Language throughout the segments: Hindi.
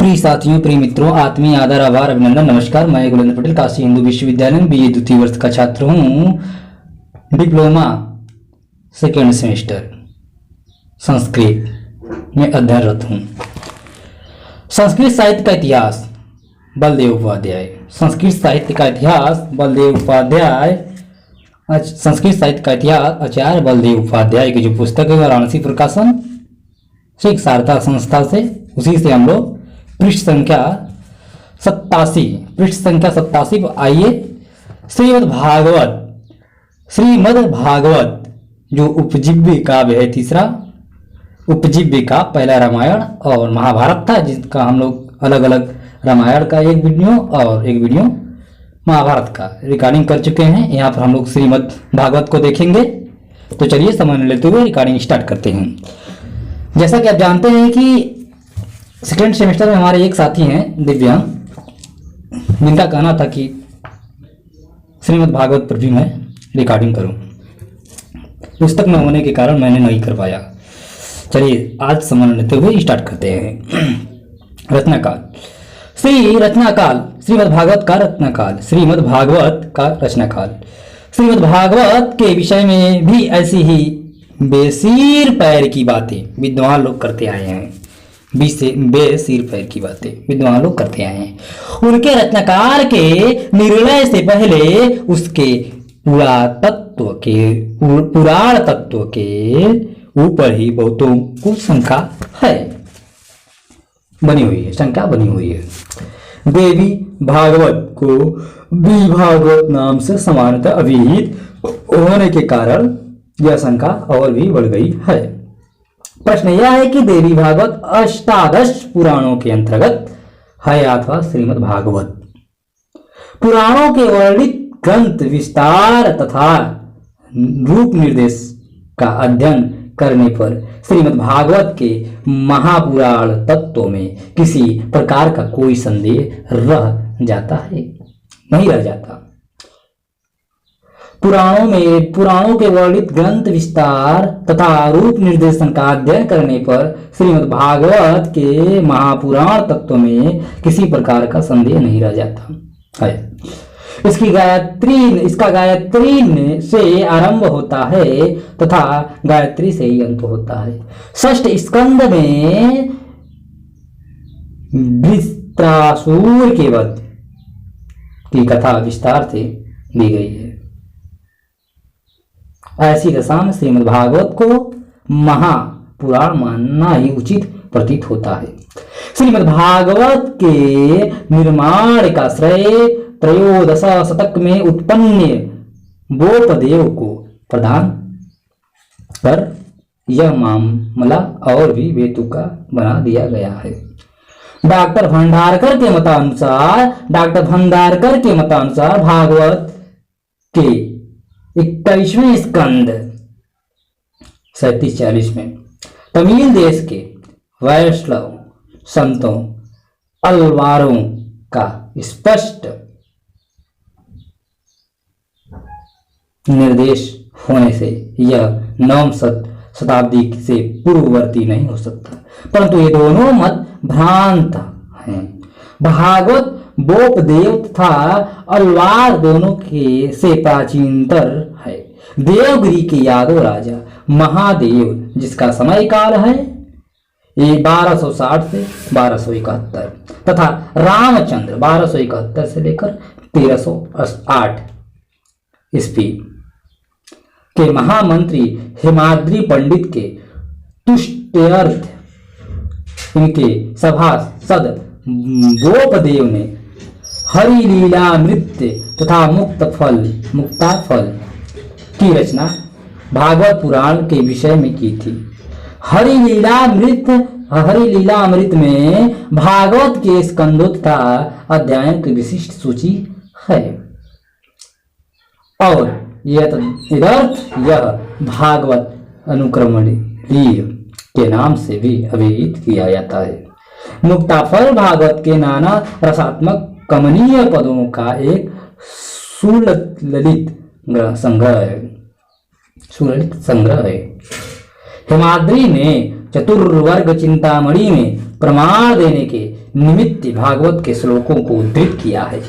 प्रिय साथियों, प्रिय मित्रों, आत्मीय आदर, आभार, अभिनंदन, नमस्कार। मैं गुलेंद्र पटेल काशी हिंदू विश्वविद्यालय में बीए द्वितीय वर्ष का छात्र हूँ। डिप्लोमा सेकेंड सेमेस्टर संस्कृत में अध्ययनरत हूँ। संस्कृत साहित्य का इतिहास बलदेव उपाध्याय। संस्कृत साहित्य का इतिहास बलदेव उपाध्याय। संस्कृत साहित्य का इतिहास आचार्य बलदेव उपाध्याय की जो पुस्तक है वाराणसी प्रकाशन से शारदा संस्था से, उसी से हम लोग पृष्ठ संख्या 87 पर आइए। श्रीमद् भागवत जो उपजीव्य काव्य है, तीसरा उपजीव्य का पहला रामायण और महाभारत था, जिसका हम लोग अलग अलग रामायण का एक वीडियो और एक वीडियो महाभारत का रिकॉर्डिंग कर चुके हैं। यहाँ पर हम लोग श्रीमद् भागवत को देखेंगे। तो चलिए समय लेते हुए रिकॉर्डिंग स्टार्ट करते हैं। जैसा कि आप जानते हैं कि सेकेंड सेमेस्टर में हमारे एक साथी हैं दिव्यांग, जिनका कहना था कि श्रीमद् भागवत पर भी मैं रिकॉर्डिंग करूं। पुस्तक न होने के कारण मैंने नहीं कर पाया। चलिए आज समय लेते हुए स्टार्ट करते हैं। रचनाकाल। श्रीमद् भागवत का रचनाकाल। श्रीमद् भागवत का रचनाकाल। श्रीमद् भागवत के विषय में भी ऐसी ही बेसिर पैर की बातें विद्वान लोग करते आए हैं। बेसिर पैर की बातें विद्वान लोग करते आए हैं। उनके रचनाकार के निर्णय से पहले उसके पुराण तत्व के ऊपर ही बहुतों को शंका बनी हुई है। देवी भागवत को बी भागवत नाम से समानता अभिहित होने के कारण यह शंका और भी बढ़ गई है। प्रश्न यह है कि देवी भागवत अष्टादश पुराणों के अंतर्गत है अथवा श्रीमद् भागवत पुराणों के वर्णित ग्रंथ विस्तार तथा रूप निर्देश का अध्ययन करने पर श्रीमद् भागवत के महापुराण तत्वों में किसी प्रकार का कोई संदेह नहीं रह जाता। पुराणों के वर्णित ग्रंथ विस्तार तथा रूप निर्देशन का अध्ययन करने पर श्रीमद् भागवत के महापुराण तत्व में किसी प्रकार का संदेह नहीं रह जाता है। इसका गायत्री से आरंभ होता है तथा गायत्री से ही अंत होता है। षष्ठ स्कंद में वृत्रासुर के वध की कथा विस्तार से दी गई है। ऐसी दशा में श्रीमद् भागवत को महापुराण मानना ही उचित प्रतीत होता है। श्रीमद् भागवत के निर्माण का श्रेय त्रयोदश शतक में उत्पन्न बोपदेव को प्रदान कर यह मामला और भी बेतुका बना दिया गया है। डॉक्टर भंडारकर के मतानुसार भागवत के 21वें स्कंद 37-40 में तमिल देश के वैष्णव संतों अलवारों का स्पष्ट निर्देश होने से यह 9वीं शताब्दी से पूर्ववर्ती नहीं हो सकता, परंतु ये दोनों मत भ्रांत हैं। भागवत बोपदेव तथा अलवार दोनों के से प्राचीनतर है। देवगिरी के यादव राजा महादेव, जिसका समय काल है 1260 से 1271 तथा रामचंद्र 1271 से लेकर 1308 ईस्वी के महामंत्री हेमाद्री पंडित के तुष्ट्यर्थ इनके सभासद बोपदेव ने हरिलीलामृत तथा मुक्ताफल की रचना भागवत पुराण के विषय में की थी। हरिलीलामृत में भागवत के स्कंदों तथा अध्यायों की विशिष्ट सूची है और यह भागवत अनुक्रमणीय के नाम से भी अभिहित किया जाता है। मुक्ताफल भागवत के नाना रसात्मक कमनीय पदों का एक सुललित संग्रह है। हेमाद्री ने चतुर्वर्ग चिंतामणि में प्रमाण देने के निमित्त भागवत के श्लोकों को उद्धृत किया है।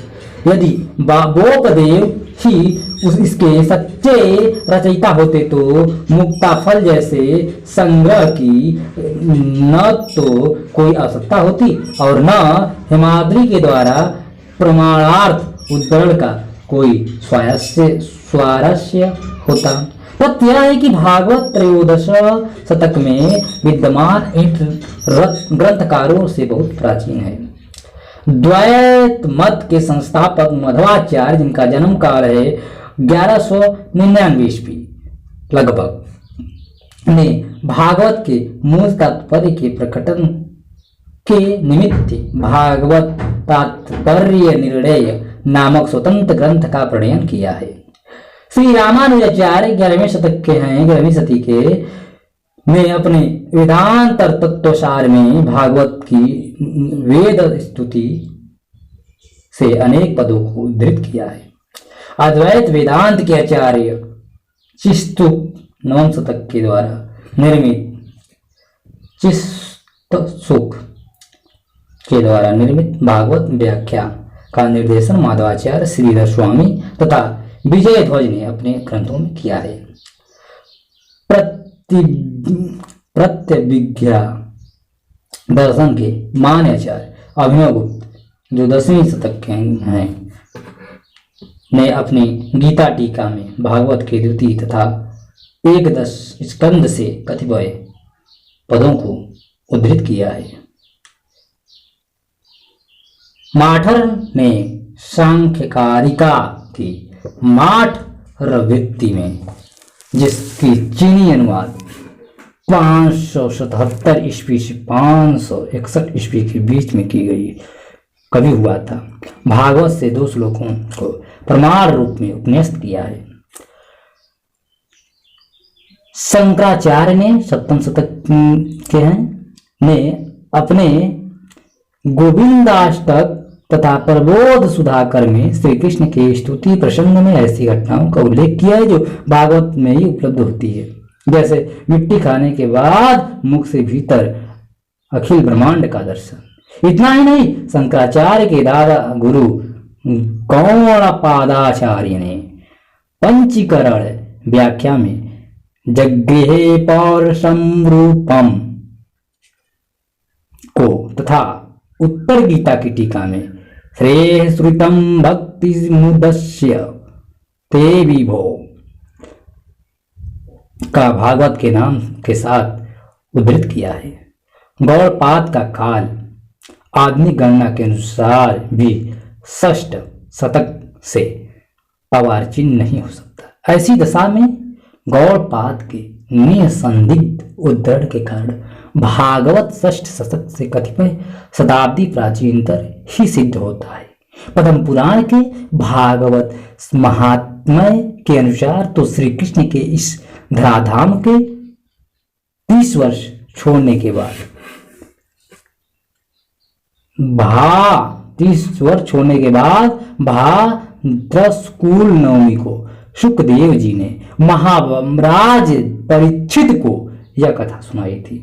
यदि बोपदेव ही इसके सच्चे रचयिता होते तो मुक्ता फल जैसे संग्रह की न तो कोई आवश्यकता होती और न हेमाद्रि के द्वारा प्रमाणार्थ उद्धरण का कोई स्वारस्य होता। तथ्य यह है कि भागवत त्रयोदश शतक में विद्यमान इन ग्रंथकारों से बहुत प्राचीन है। द्वैत मत के संस्थापक मध्वाचार्य, जिनका जन्म काल है 1199 ईस्वी लगभग, ने भागवत के मूल तात्पर्य के प्रकटन के निमित्त भागवत तात्पर्य निर्णय नामक स्वतंत्र ग्रंथ का प्रणयन किया है। श्री रामानुजाचार्य 11वें शतक के हैं, 11वीं सदी के, ने अपने वेदांत तत्वसार में भागवत की वेद स्तुति से अनेक पदों को उद्धृत किया है। अद्वैत वेदांत के आचार्य चिस्तुक 9वें शतक के द्वारा निर्मित चिस्तसुक के द्वारा निर्मित भागवत व्याख्या का निर्देशन माधवाचार्य, श्रीधर स्वामी तथा विजय ध्वज ने अपने ग्रंथों में किया है। प्रत्यभिज्ञा दर्शन के मान्याचार्य अभिनव गुप्त, जो 10वीं शतक के हैं, ने अपनी गीता टीका में भागवत के द्वितीय तथा एकदश स्कंद से कतिपय पदों को उद्धृत किया है। माठर ने सांख्यकारिका की माठरवृत्ति में, जिसकी चीनी अनुवाद 577 ईस्वी से 561 ईस्वी के बीच में की गई कभी हुआ था, भागवत से 2 श्लोकों को प्रमाण रूप में उपन्यस्त किया है। शंकराचार्य ने 7वें शतक के हैं, ने अपने गोविंदाष्टक तथा प्रबोध सुधाकर में श्री कृष्ण के स्तुति प्रसंग में ऐसी घटनाओं का उल्लेख किया है जो भागवत में ही उपलब्ध होती है, जैसे मिट्टी खाने के बाद मुख से भीतर अखिल ब्रह्मांड का दर्शन। इतना ही नहीं, शंकराचार्य के दादा गुरु गौड़पादाचार्य ने पंचीकरण व्याख्या में जगृहे पौरुषम रूपम को तथा उत्तर गीता की टीका में श्रेय श्रुतम भक्ति मुदस्य ते विभो का भागवत के नाम के साथ उद्धृत किया है। गौड़पाद का काल आधुनिक गणना के अनुसार भी 6ठ शतक से अवार्चिन नहीं हो सकता। ऐसी दशा में गौड़पाद के निसंदिग्ध उद्धरण के कारण भागवत 6ठ शतक से कतिपय शताब्दी प्राचीनतर ही सिद्ध होता है। पद्म पुराण के भागवत महात्म्य के अनुसार तो श्री कृष्ण के इस धराधाम के 30 वर्ष छोड़ने के बाद 30 वर्ष छोड़ने के बाद भाद्रस्कूल नवमी को शुकदेव जी ने महाराज परीक्षित को यह कथा सुनाई थी।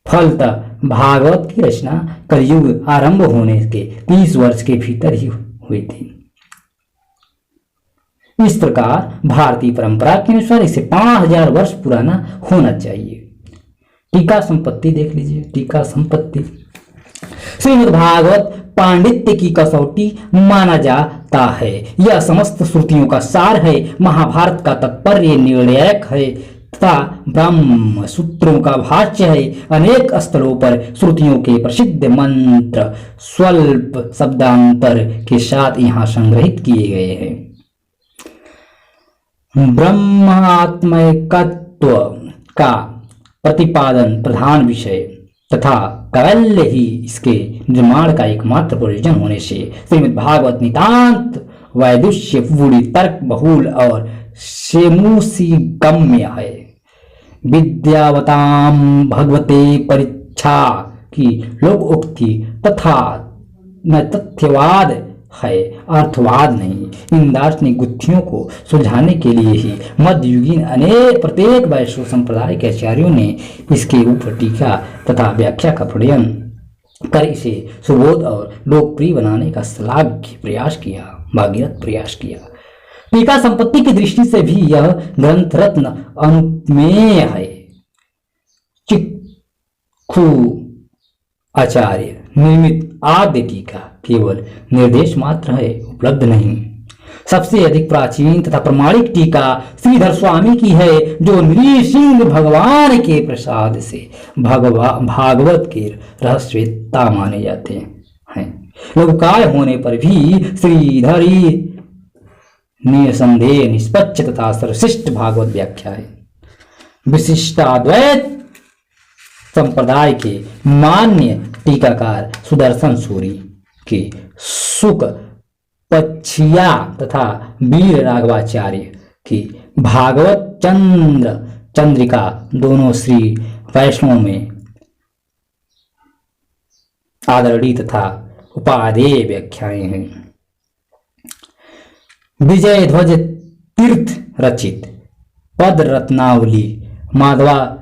फलतः भागवत की रचना कलयुग आरंभ होने के 30 वर्ष के भीतर ही हुई थी। इस प्रकार भारतीय परंपरा के अनुसार इसे 5000 वर्ष पुराना होना चाहिए। टीका संपत्ति देख लीजिए। टीका संपत्ति श्रीमद् भागवत पांडित्य की कसौटी माना जाता है। यह समस्त श्रुतियों का सार है, महाभारत का तात्पर्य निर्णायक है तथा ब्रह्म सूत्रों का भाष्य है। अनेक स्थलों पर श्रुतियों के प्रसिद्ध मंत्र स्वल्प शब्दांतर के साथ यहाँ संग्रहित किए गए हैं। ब्रह्मात्मकत्व का प्रतिपादन प्रधान विषय तथा कैवल्य ही इसके निर्माण का एकमात्र प्रयोजन होने से श्रीमद् भागवत नितांत वैदुष्य पूरी तर्क बहुल और सेमुषिगम्य है। विद्यावताम भगवते परीक्षा की लोक उक्ति तथा न तथ्यवाद है, अर्थवाद नहीं। इन दार्शनिक गुत्थियों को सुलझाने के लिए ही मध्ययुगीन प्रत्येक वैष्णव संप्रदाय के आचार्यों ने इसके ऊपर टीका तथा व्याख्या का प्रणयन कर इसे सुबोध और लोकप्रिय बनाने का श्लाघ्य प्रयास किया, भागीरथ प्रयास किया। टीका संपत्ति की दृष्टि से भी यह ग्रंथ रत्न अनुमेय है। चिक्खु आचार्य निर्मित आद्य टीका केवल निर्देश मात्र है, उपलब्ध नहीं। सबसे अधिक प्राचीन तथा प्रमाणिक टीका श्रीधर स्वामी की है, जो नृसिंह भगवान के प्रसाद से भागवत के रहस्यवेत्ता माने जाते हैं। लघुकाय होने पर भी श्रीधरी निसंदेह निष्पक्ष तथा सर्वश्रेष्ठ भागवत व्याख्या है। विशिष्टाद्वैत संप्रदाय के मान्य टीकाकार सुदर्शन सूरी के सुक पच्छिया तथा वीर राघवाचार्य की भागवत चंद्रिका दोनों श्री वैष्णव में आदरणीय तथा उपादेय व्याख्याएं हैं। विजय ध्वज तीर्थ रचित पद रत्नावली माधवा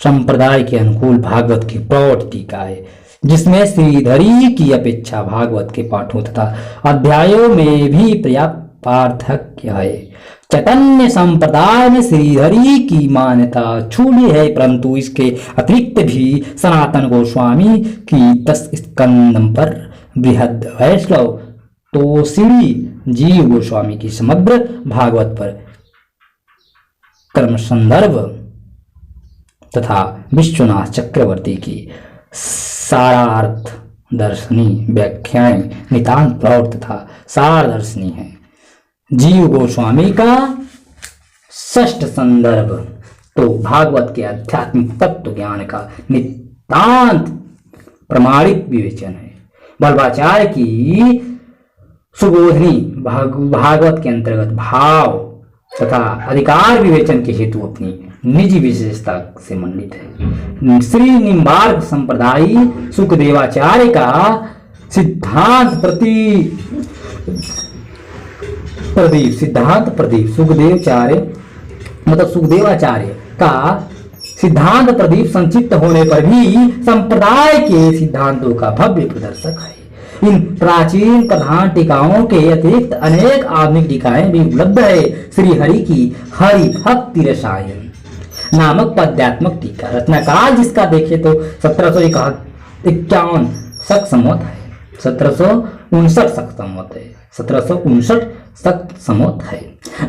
संप्रदाय के अनुकूल भागवत की प्रौढ़ टीका है, जिसमें श्रीधरी की अपेक्षा भागवत के पाठों तथा अध्यायों में भी पर्याप्त पार्थक्य है। चैतन्य संप्रदाय में श्रीधरी की मान्यता छूली है, परंतु इसके अतिरिक्त भी सनातन गोस्वामी की 10 स्कंदम पर बृहद वैष्णव तोषिणी जीव गोस्वामी की समग्र भागवत पर कर्म संदर्भ तथा विश्वनाथ चक्रवर्ती की सारार्थ दर्शनी व्याख्याएं नितांत प्रौढ़ तथा सार दर्शनी है। जीव गोस्वामी का षष्ठ संदर्भ तो भागवत के आध्यात्मिक तत्व ज्ञान का नितांत प्रमाणिक विवेचन है। वल्लभाचार्य की सुबोधनी भागवत के अंतर्गत भाव तथा अधिकार विवेचन के हेतु अपनी निजी विशेषता से मंडित है। श्री निम्बार्क संप्रदायी सुखदेवाचार्य का सिद्धांत प्रदीप सुखदेवाचार्य का सिद्धांत प्रदीप संक्षिप्त होने पर भी संप्रदाय के सिद्धांतों का भव्य प्रदर्शक है। इन प्राचीन प्रधान टीकाओं के अतिरिक्त अनेक आधुनिक टीकाएं भी उपलब्ध है। श्री हरि की हरि भक्ति रसायन नामक पद्यात्मक टीका, रचनाकाल जिसका देखे तो 1751 शक संवत है, 1759 शक संवत है।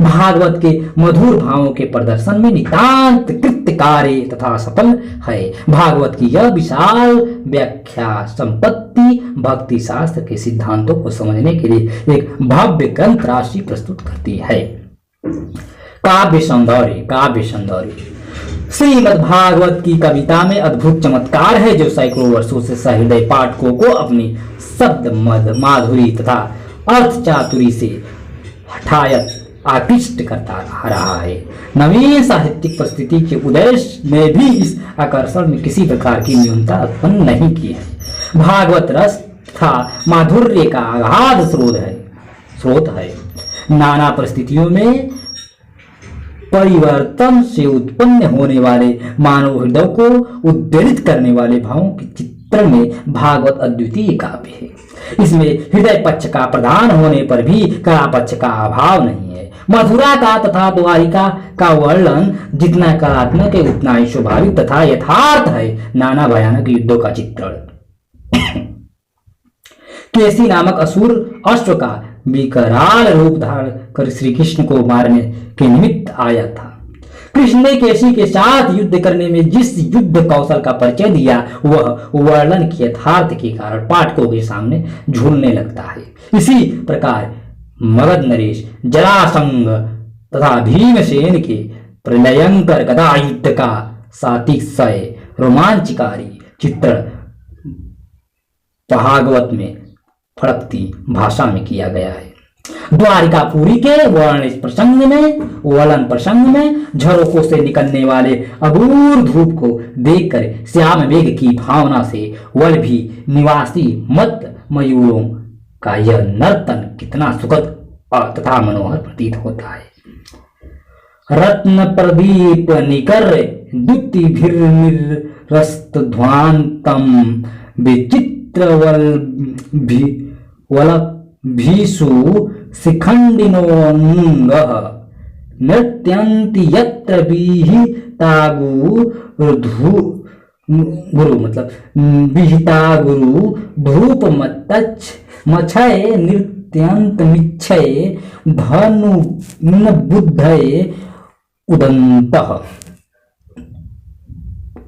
भागवत के मधुर भावों के प्रदर्शन में नितांत कृत्यकारी तथा सफल है। भागवत की यह विशाल व्याख्या संपत्ति भक्ति शास्त्र के सिद्धांतों को समझने के लिए एक भव्य ग्रंथ राशि प्रस्तुत करती है। काव्य सौंदर्य श्रीमद् भागवत की कविता में अद्भुत चमत्कार है, जो सैकड़ों वर्षों से सहृदय पाठकों को अपनी शब्द मद माधुरी तथा अर्थ चातुरी से हठायत आकृष्ट करता रहा है। नवीन साहित्यिक परिस्थिति के उदय ने भी इस आकर्षण में किसी प्रकार की न्यूनता उत्पन्न नहीं की है। भागवत रस तथा माधुर्य का अगाध स्रोत है। नाना परिस्थितियों में परिवर्तन से उत्पन्न होने वाले मानव हृदय को उद्वेलित करने वाले भावों के चित्रण में भागवत अद्वितीय काव्य है। इसमें हृदय पक्ष का प्रदान होने पर भी कला पक्ष का अभाव नहीं है। मथुरा का तथा द्वारिका का वर्णन जितना कलात्मक है उतना ही स्वाभाविक तथा यथार्थ है। नाना भयानक युद्धों का चित्रण, केसी नामक असुर अश्व का विकराल रूप धारण कर श्री कृष्ण को मारने के निमित्त आया था। कृष्ण ने केसी के साथ युद्ध करने में जिस युद्ध कौशल का परिचय दिया वह वर्णन की यथार्थ के कारण पाठकों के सामने झूलने लगता है। इसी प्रकार मगध नरेश, जरासंग तथा भीमसेन के प्रलयंकर गदा युद्ध का सातिशय रोमांचकारी चित्रण भागवत में फड़कती भाषा में किया गया है। द्वारिकापुरी के वर्णन प्रसंग में झरोकों से निकलने वाले अबूर धूप को देखकर श्याम मेघ की भावना से वल्लभी निवासी मत मयूरों का यह नर्तन कितना सुखद तथा मनोहर प्रतीत होता है। रत्न प्रदीप निकर द्युतिभिर्निरस्त ध्वांतम विचित्रवल वलभीषु शिखंडिनोऽङ्गः नृत्यन्ति यत्र गुरु मतलब विहिता गुरु धूप मछय नृत्यंत मिच्छय धनु बुद्धय उदंतः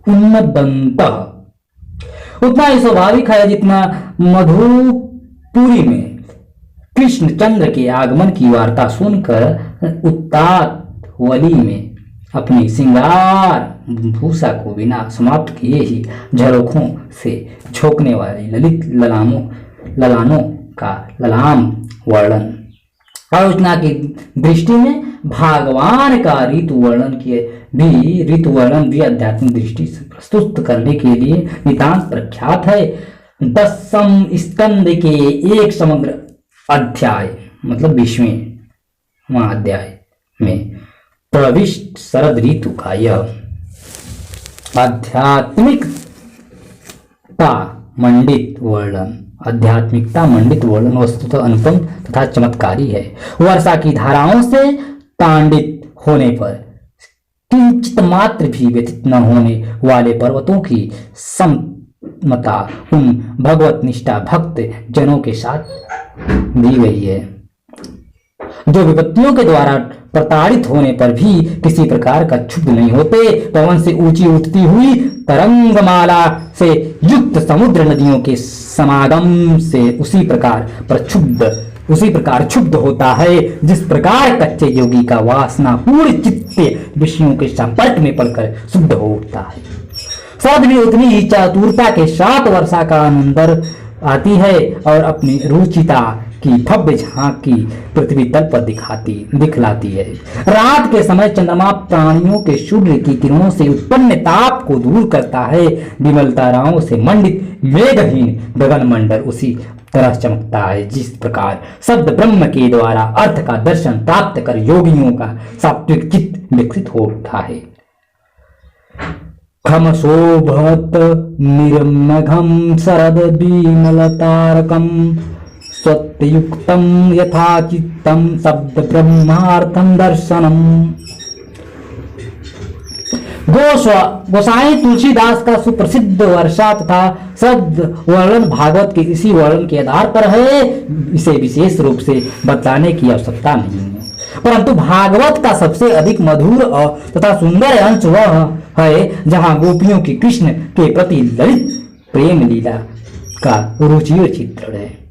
उन्नदंतः। उतना ही स्वाभाविक है जितना मधुपुरी में कृष्णचंद्र के आगमन की वार्ता सुनकर उत्तात वली में अपनी श्रृंगार भूषा को बिना समाप्त किए ही झरोखों से झोंकने वाली ललित ललानों का ललाम वर्णन आलोचना की दृष्टि में भगवान का ऋतु वर्णन भी आध्यात्मिक दृष्टि से प्रस्तुत करने के लिए नितांत प्रख्यात है। 10 स्कंद के एक समग्र अध्याय मतलब 20वें अध्याय में प्रविष्ट शरद ऋतु का यह आध्यात्मिकता मंडित वर्णन वस्तुतः अनुपम तथा चमत्कारी है। वर्षा की धाराओं से तांडित होने पर किंचित मात्र भी व्यतीत न होने वाले पर्वतों की समता उन भगवत निष्ठा भक्त जनों के साथ दी गई है जो विपत्तियों के द्वारा प्रताड़ित होने पर भी किसी प्रकार का क्षुब्ध नहीं होते। पवन से ऊंची उठती हुई तरंगमाला से युक्त समुद्र नदियों के समागम से उसी प्रकार क्षुब्ध होता है जिस प्रकार कच्चे योगी का वासना पूर्ण चित्त विषयों के संपर्क में पड़कर शुद्ध हो उठता है। शरद भी उतनी ही चातुरता के साथ वर्षा का अंदर आती है और अपनी रुचिता की भव्य झांकी पृथ्वी तल पर दिखलाती है। रात के समय चंद्रमा प्राणियों के सूर्य की किरणों से उत्पन्न ताप को दूर करता है। विमल ताराओं से मंडित मेघहीन गगन मंडल उसी तरह चमकता है जिस प्रकार शब्द ब्रह्म के द्वारा अर्थ का दर्शन प्राप्त कर योगियों का सात्विक चित्त विकसित होता है। खम शोभत निर्मघम शरद विमलतारकम स्वत्युक्तम यथाचित्तम शब्द ब्रह्मार्थम दर्शनम। गोसाई तुलसीदास का सुप्रसिद्ध वर्षा तथा शब्द वर्णन भागवत के इसी वर्णन के आधार पर है। इसे विशेष रूप से बतलाने की आवश्यकता नहीं है, परंतु भागवत का सबसे अधिक मधुर तथा सुंदर अंश वह है जहाँ गोपियों की कृष्ण के प्रति ललित प्रेम लीला का रुचिर चित्रण है।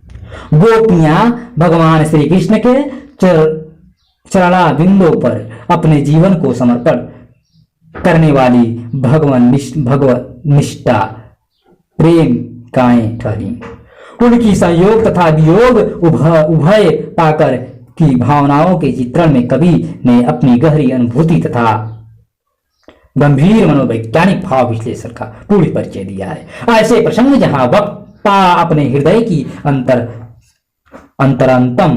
गोपियां भगवान श्री कृष्ण के चरणा बिंदों पर अपने जीवन को समर्पण करने वाली भगवत निष्ठा प्रेम गायें ठहरी। उनकी संयोग तथा वियोग उभय पाकर की भावनाओं के चित्रण में कवि ने अपनी गहरी अनुभूति तथा गंभीर मनोवैज्ञानिक भाव विश्लेषण का पूर्ण परिचय दिया है। ऐसे प्रसंग जहां वक्ता अपने हृदय की अंतरंतम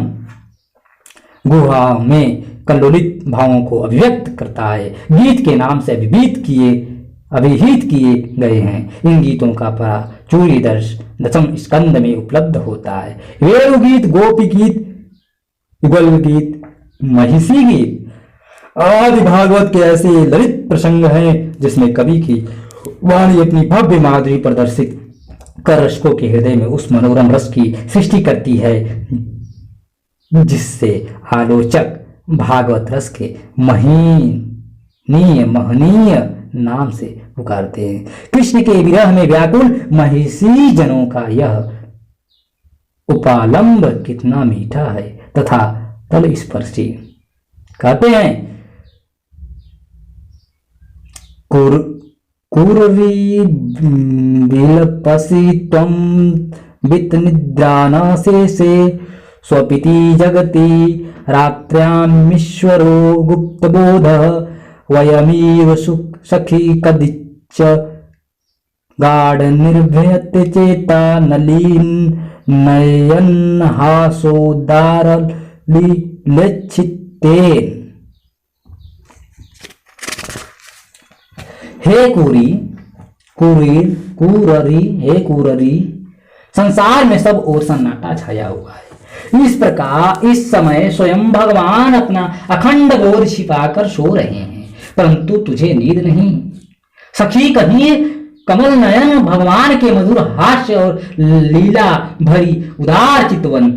गुहा में कल्लोलित भावों को अभिव्यक्त करता है, गीत के नाम से अभिहित किए गए हैं। इन गीतों का प्राचुर्य 10 स्कंद में उपलब्ध होता है। वेणु गीत, गोपी गीत, युगल गीत, महिषी गीत आदि भागवत के ऐसे ललित प्रसंग हैं जिसमें कवि की वाणी अपनी भव्य माधुरी प्रदर्शित कर रसिकों के हृदय में उस मनोरम रस की सृष्टि करती है जिससे आलोचक भागवत रस के महनीय नाम से पुकारते हैं। कृष्ण के विरह में व्याकुल महिषी जनों का यह उपालंब कितना मीठा है तथा तल स्पर्शी। कहते हैं कुर्री विलपसि त्वं वित्तनिद्रानाशेषे स्वपिति जगति रात्र्यामीश्वरो गुप्तबोधः वयमीव सखी कदिच्च गाढ़ निर्भयत चेता नलीन नयन हासोदार लक्षितेन। हे कुरी कुररी, हे कुररी, संसार में सब ओर सन्नाटा छाया हुआ है। इस प्रकार इस समय स्वयं भगवान अपना अखंड बोध छिपाकर सो रहे हैं, परंतु तुझे नींद नहीं। सखी, कहीं कमल नयन भगवान के मधुर हास्य और लीला भरी उदार चितवन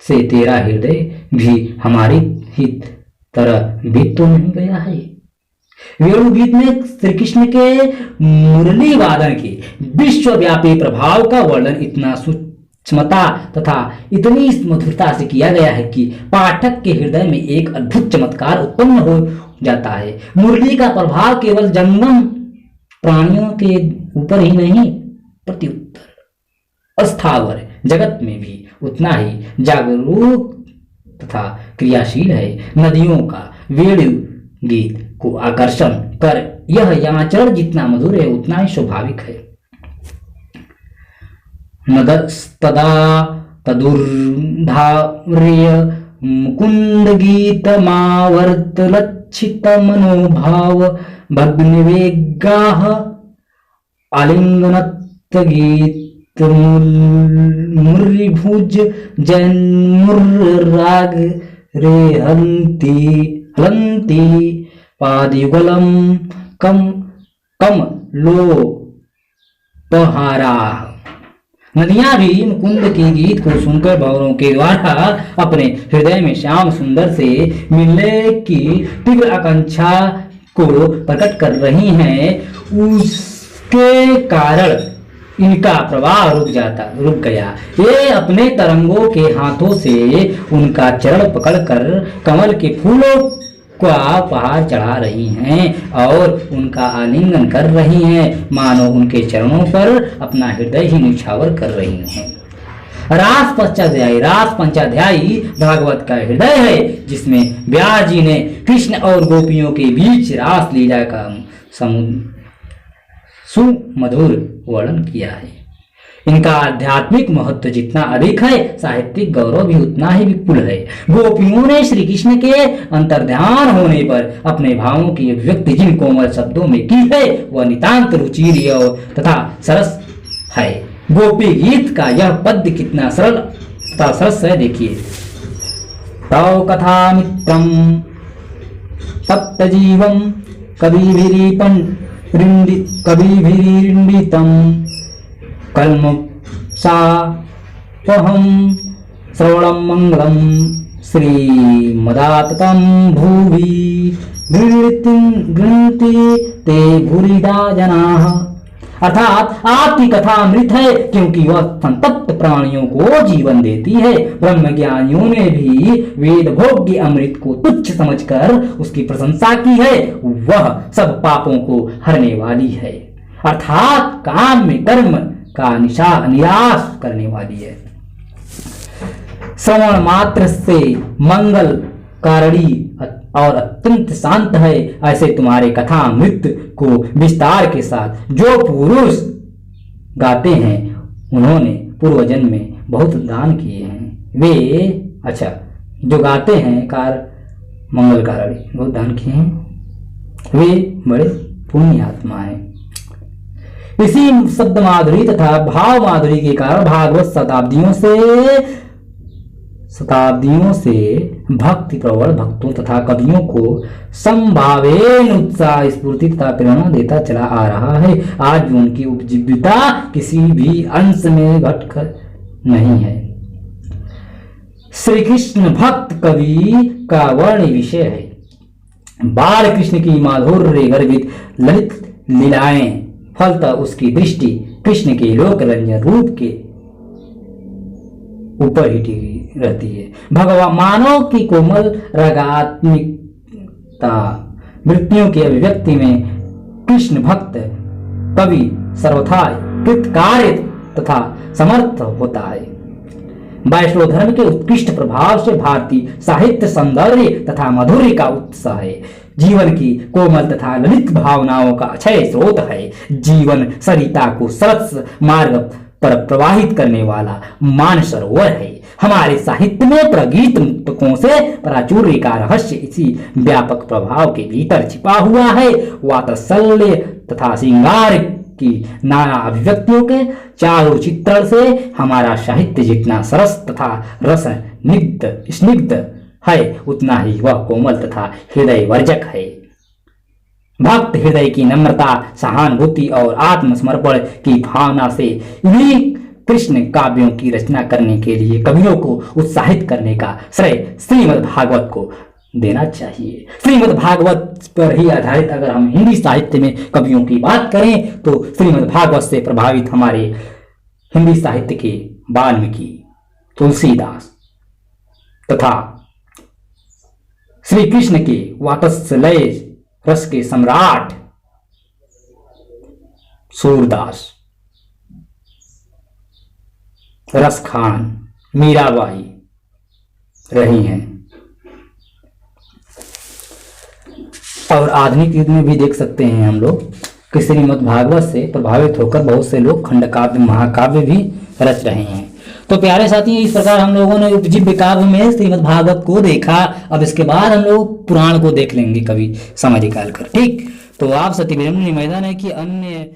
से तेरा हृदय भी हमारी ही तरह बीत तो नहीं गया है। वेणुगीत में श्री कृष्ण के मुरली वादन के विश्वव्यापी प्रभाव का वर्णन इतना सूक्ष्मता तथा इतनी मधुरता से किया गया है कि पाठक के हृदय में एक अद्भुत चमत्कार उत्पन्न हो जाता है। मुरली का प्रभाव केवल जंगम प्राणियों के ऊपर ही नहीं, प्रत्युत्तर अस्थावर जगत में भी उतना ही जागरूक तथा क्रियाशील है। नदियों का वेणु गीत को आकर्षण कर यह याचरण जितना मधुर है उतना ही स्वाभाविक है। नदस्तदा तदुर्धार्य मुकुंद गीत मावर्त लक्षित मनोभाव भग्निवेगाः आलिंगनत गीत मुरलीभुज जन्मुर्राग रे हलंती पादयुगलम कम लो पहारा। नदियां भी मुकुंद के गीत को सुनकर भंवरों के द्वारा अपने हृदय में श्याम सुंदर से मिलने की तीव्र आकांक्षा को प्रकट कर रही हैं। उसके कारण इनका प्रवाह रुक गया। ये अपने तरंगों के हाथों से उनका चरण पकड़कर कमल के फूलों का उपहार चढ़ा रही हैं और उनका आलिंगन कर रही हैं, मानो उनके चरणों पर अपना हृदय ही निछावर कर रही हैं। रास पंचाध्यायी भागवत का हृदय है, जिसमें व्यास जी ने कृष्ण और गोपियों के बीच रास लीला का सुमधुर वर्णन किया है। इनका आध्यात्मिक महत्व जितना अधिक है, साहित्यिक गौरव भी उतना ही विपुल है। गोपियों ने श्री कृष्ण के अंतर्ध्यान होने पर अपने भावों की अभिव्यक्ति जिन कोमल शब्दों में की है वह नितांत रुचिर तथा सरस है। गोपी गीत का यह पद्य कितना सरल तथा सरस है, देखिए। तव कथा मित्रम तप्तजीवम कविभिरीडितम कल्मषापहं श्रवणं मंगलम श्रीमदाततं भुवि गृह्णन्ति ते भूरिदा जनाः। अर्थात आपकी कथा अमृत है, क्योंकि वह संतप्त प्राणियों को जीवन देती है। ब्रह्मज्ञानियों ने भी वेद भोग्य अमृत को तुच्छ समझकर उसकी प्रशंसा की है। वह सब पापों को हरने वाली है, अर्थात काम में कर्म का निराश करने वाली है। श्रवण मात्र से मंगल कारणी और अत्यंत शांत है। ऐसे तुम्हारे कथा अमृत को विस्तार के साथ जो पुरुष गाते हैं, उन्होंने पूर्व जन्म में बहुत दान किए हैं। वे जो गाते हैं मंगल कारणी बहुत दान किए हैं, वे बड़े पुण्य आत्मा हैं। इसी शब्द माधुरी तथा भाव माधुरी के कारण भागवत शताब्दियों से भक्ति प्रवण भक्तों तथा कवियों को संभावेन उत्साह स्फूर्ति तथा प्रेरणा देता चला आ रहा है। आज भी उनकी उपजीविता किसी भी अंश में घटकर नहीं है। श्री कृष्ण भक्त कवि का वर्ण विषय है। बाल कृष्ण की माधुर्य गर्भित ललित लीलाएं, फलतः उसकी दृष्टि कृष्ण के लोक रंजन रूप के ऊपर ही टिकी रहती है। भगवान मानव की कोमल रागात्मिकता वृत्तियों की अभिव्यक्ति में कृष्ण भक्त कवि सर्वथा कृतकार्य तथा समर्थ होता है। वैष्णव धर्म के उत्कृष्ट प्रभाव से भारतीय साहित्य सौंदर्य तथा माधुर्य का उत्साह है। जीवन की कोमल तथा ललित भावनाओं का अक्षय स्रोत है। जीवन सरिता को सरस मार्ग पर प्रवाहित करने वाला मानसरोवर है। हमारे साहित्य में प्रगीत मुक्तकों से प्राचुर्य का रहस्य इसी व्यापक प्रभाव के भीतर छिपा हुआ है। वात्सल्य तथा श्रृंगार की नाना अभिव्यक्तियों के चारों चित्रण से हमारा साहित्य जितना सरस तथा रस स्निग्ध है, उतना ही वह कोमल तथा हृदय वर्जक है। भक्त हृदय की नम्रता, सहानुभूति और आत्मसमर्पण की भावना से इन्हीं कृष्ण काव्यों की रचना करने के लिए कवियों को उत्साहित करने का श्रेय श्रीमद् भागवत को देना चाहिए। श्रीमद् भागवत पर ही आधारित अगर हम हिंदी साहित्य में कवियों की बात करें तो श्रीमद् भागवत से प्रभावित हमारे हिंदी साहित्य के वाल्मीकि, तुलसीदास तथा श्री कृष्ण के वात्सल्य रस के सम्राट सूरदास, रसखान, मीराबाई रही हैं। और आधुनिक युग में भी देख सकते हैं हम लोग कि श्रीमद् भागवत से प्रभावित होकर बहुत से लोग खंडकाव्य, महाकाव्य भी रच रहे हैं। तो प्यारे साथियों, इस प्रकार हम लोगों ने उपजीव्य काव्य में श्रीमद् भागवत को देखा। अब इसके बाद हम लोग पुराण को देख लेंगे कभी समय निकाल कर। ठीक, तो आप सती विनम्र निवेदन है कि अन्य